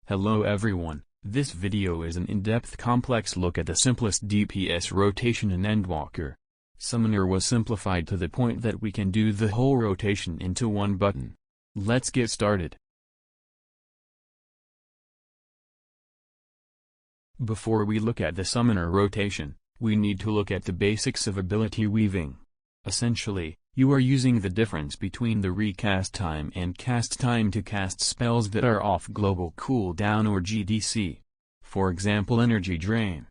Hello everyone, this video is an in-depth complex look at the simplest DPS rotation in Endwalker. Summoner was simplified to the point that we can do the whole rotation into one button. Let's get started. Before we look at the summoner rotation, we need to look at the basics of ability weaving. Essentially, you are using the difference between the recast time and cast time to cast spells that are off global cooldown or GDC. For example, energy drain.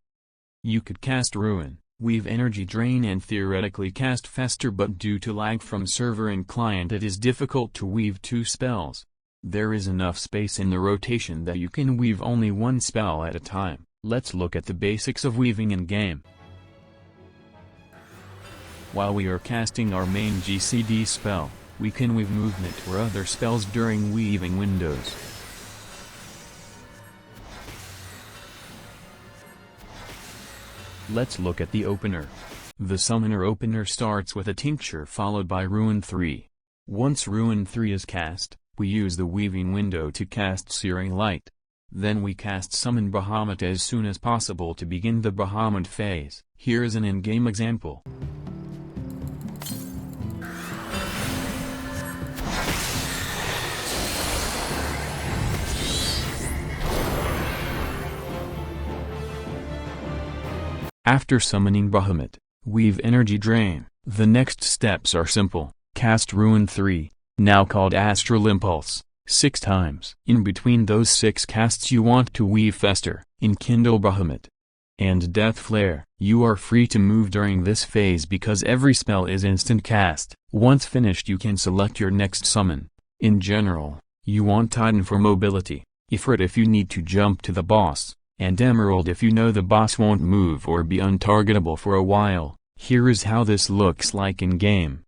You could cast Ruin, weave energy drain and theoretically cast Fester, but due to lag from server and client it is difficult to weave two spells. There is enough space in the rotation that you can weave only one spell at a time. Let's look at the basics of weaving in game. While we are casting our main GCD spell, we can weave movement or other spells during weaving windows. Let's look at the opener. The summoner opener starts with a tincture followed by Ruin 3. Once Ruin 3 is cast, we use the weaving window to cast Searing Light. Then we cast Summon Bahamut as soon as possible to begin the Bahamut Phase. Here is an in-game example. After summoning Bahamut, weave energy drain. The next steps are simple. Cast Ruin 3, now called Astral Impulse, 6 times. In between those 6 casts you want to weave Fester, Enkindle Bahamut, and Death Flare. You are free to move during this phase because every spell is instant cast. Once finished you can select your next summon. In general, you want Titan for mobility, Ifrit if you need to jump to the boss, and Emerald if you know the boss won't move or be untargetable for a while. Here is how this looks like in game.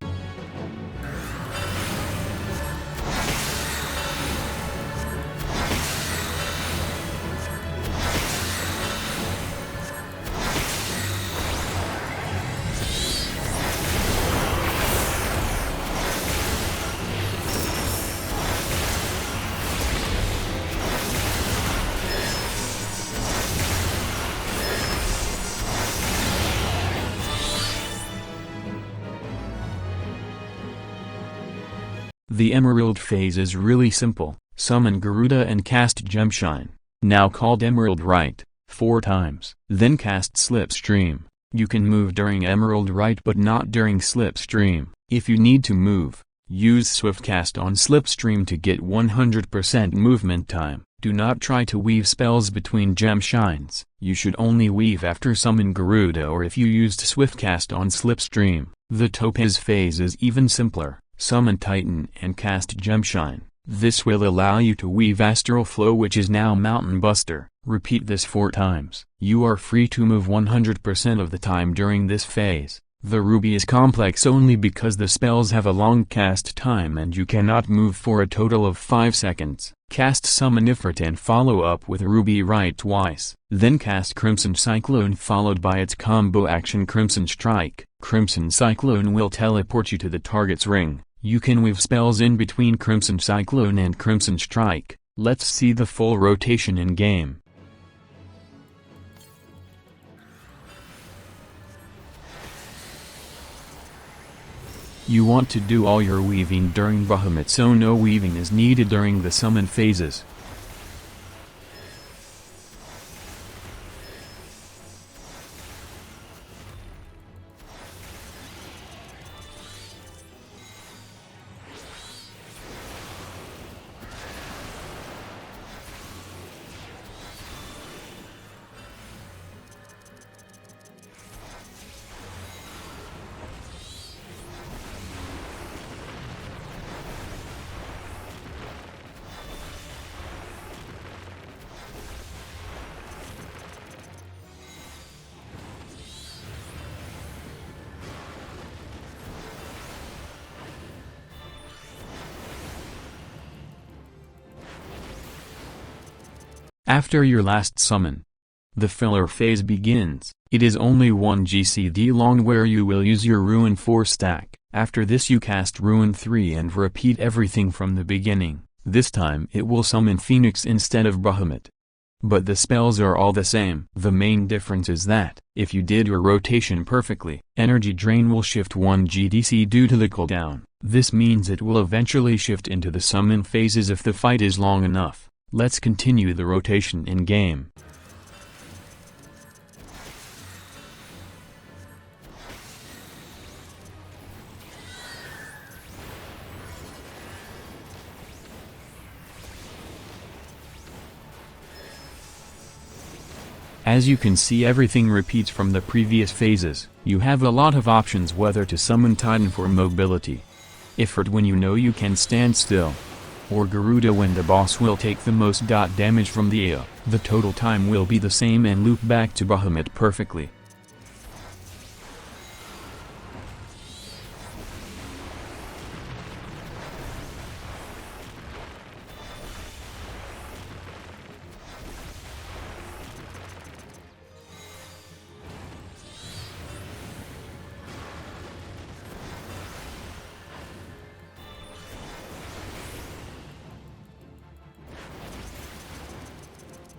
The Emerald phase is really simple. Summon Garuda and cast Gemshine, now called Emerald Rite, 4 times. Then cast Slipstream. You can move during Emerald Rite but not during Slipstream. If you need to move, use Swiftcast on Slipstream to get 100% movement time. Do not try to weave spells between Gemshines. You should only weave after Summon Garuda or if you used Swiftcast on Slipstream. The Topaz phase is even simpler. Summon Titan and cast Gemshine. This will allow you to weave Astral Flow, which is now Mountain Buster. Repeat this 4 times. You are free to move 100% of the time during this phase. The Ruby is complex only because the spells have a long cast time and you cannot move for a total of 5 seconds. Cast Summon Ifrit and follow up with Ruby Rite twice. Then cast Crimson Cyclone followed by its combo action Crimson Strike. Crimson Cyclone will teleport you to the target's ring. You can weave spells in between Crimson Cyclone and Crimson Strike. Let's see the full rotation in game. You want to do all your weaving during Bahamut, so no weaving is needed during the summon phases. After your last summon, the filler phase begins. It is only 1 GCD long where you will use your Ruin 4 stack. After this you cast Ruin 3 and repeat everything from the beginning. This time it will summon Phoenix instead of Bahamut. But the spells are all the same. The main difference is that, if you did your rotation perfectly, energy drain will shift 1 GDC due to the cooldown. This means it will eventually shift into the summon phases if the fight is long enough. Let's continue the rotation in game. As you can see, everything repeats from the previous phases. You have a lot of options whether to summon Titan for mobility, Ifrit when you know you can stand still, or Garuda when the boss will take the most damage from the AoE. The total time will be the same and loop back to Bahamut perfectly.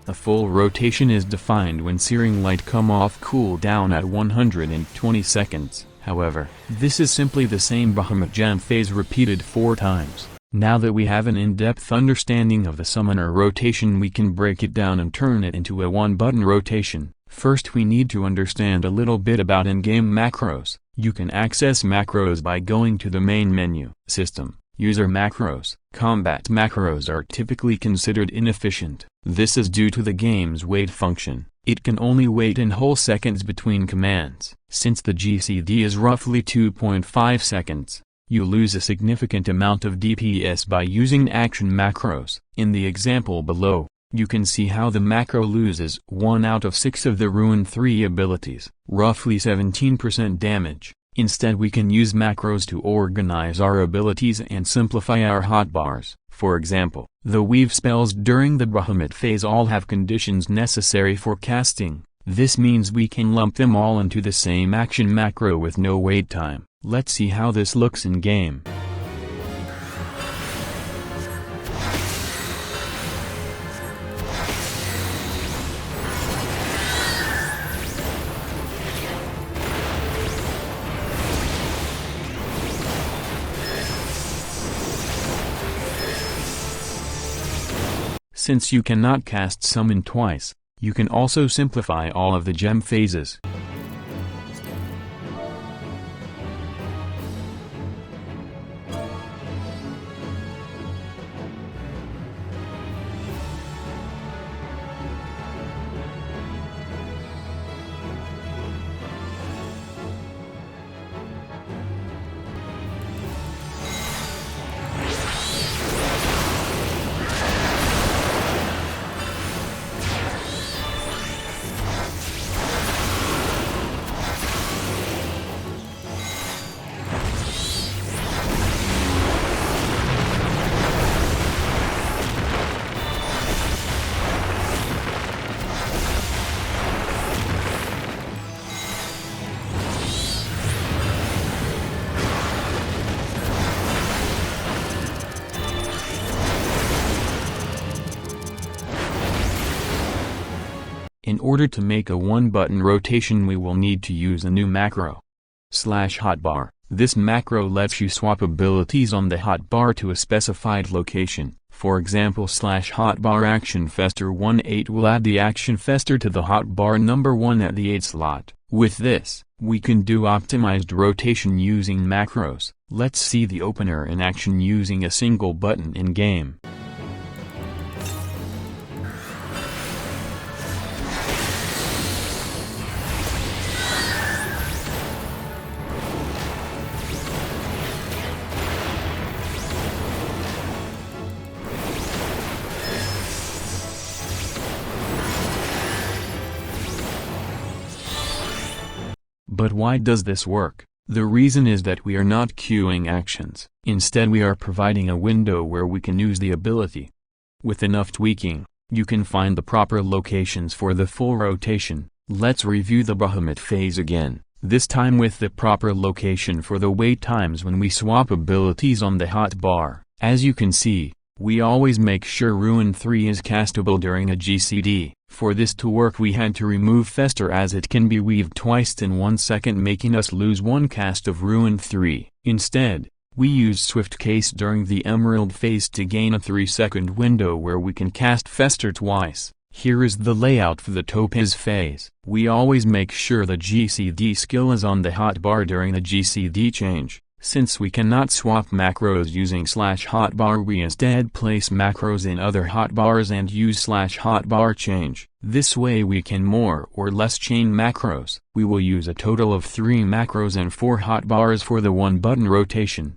A full rotation is defined when Searing Light come off cooldown at 120 seconds. However, this is simply the same Bahamut Gem phase repeated 4 times. Now that we have an in-depth understanding of the summoner rotation, we can break it down and turn it into a one-button rotation. First, we need to understand a little bit about in-game macros. You can access macros by going to the main menu. System, User macros. Combat macros are typically considered inefficient. This is due to the game's wait function. It can only wait in whole seconds between commands. Since the GCD is roughly 2.5 seconds, you lose a significant amount of DPS by using action macros. In the example below, you can see how the macro loses 1 out of 6 of the Ruin 3 abilities, roughly 17% damage. Instead, we can use macros to organize our abilities and simplify our hotbars. For example, the weave spells during the Bahamut phase all have conditions necessary for casting. This means we can lump them all into the same action macro with no wait time. Let's see how this looks in game. Since you cannot cast summon twice, you can also simplify all of the gem phases. In order to make a one-button rotation, we will need to use a new macro, /hotbar. This macro lets you swap abilities on the hotbar to a specified location. For example, /hotbar action fester 1-8 will add the action fester to the hotbar number 1 at the 8 slot. With this, we can do optimized rotation using macros. Let's see the opener in action using a single button in game. But why does this work? The reason is that we are not queuing actions. Instead, we are providing a window where we can use the ability. With enough tweaking, you can find the proper locations for the full rotation. Let's review the Bahamut phase again, this time with the proper location for the wait times when we swap abilities on the hotbar. As you can see, We always make sure Ruin 3 is castable during a GCD. For this to work we had to remove Fester as it can be weaved twice in 1 second, making us lose one cast of Ruin 3. Instead, we use Swift Case during the Emerald phase to gain a 3-second window where we can cast Fester twice. Here is the layout for the Topaz phase. We always make sure the GCD skill is on the hotbar during the GCD change. Since we cannot swap macros using /hotbar, we instead place macros in other hotbars and use /hotbar change. This way we can more or less chain macros. We will use a total of 3 macros and 4 hotbars for the 1-button rotation.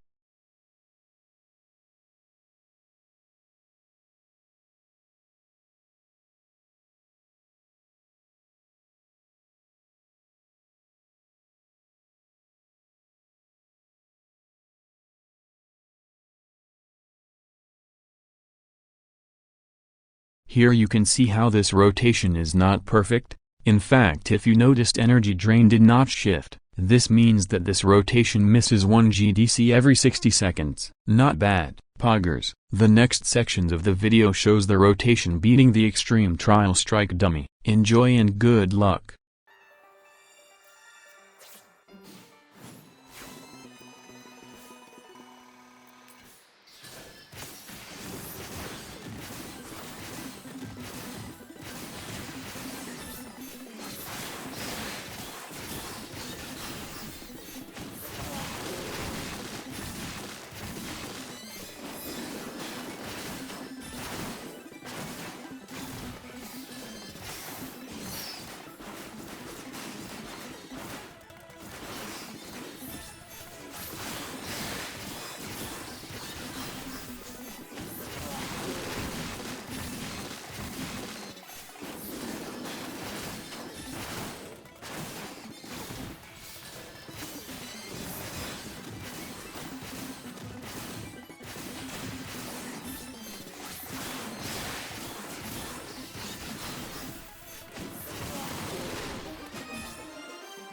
Here you can see how this rotation is not perfect. In fact, if you noticed, energy drain did not shift. This means that this rotation misses 1 GDC every 60 seconds. Not bad, poggers. The next sections of the video shows the rotation beating the Extreme Trial Strike dummy. Enjoy and good luck.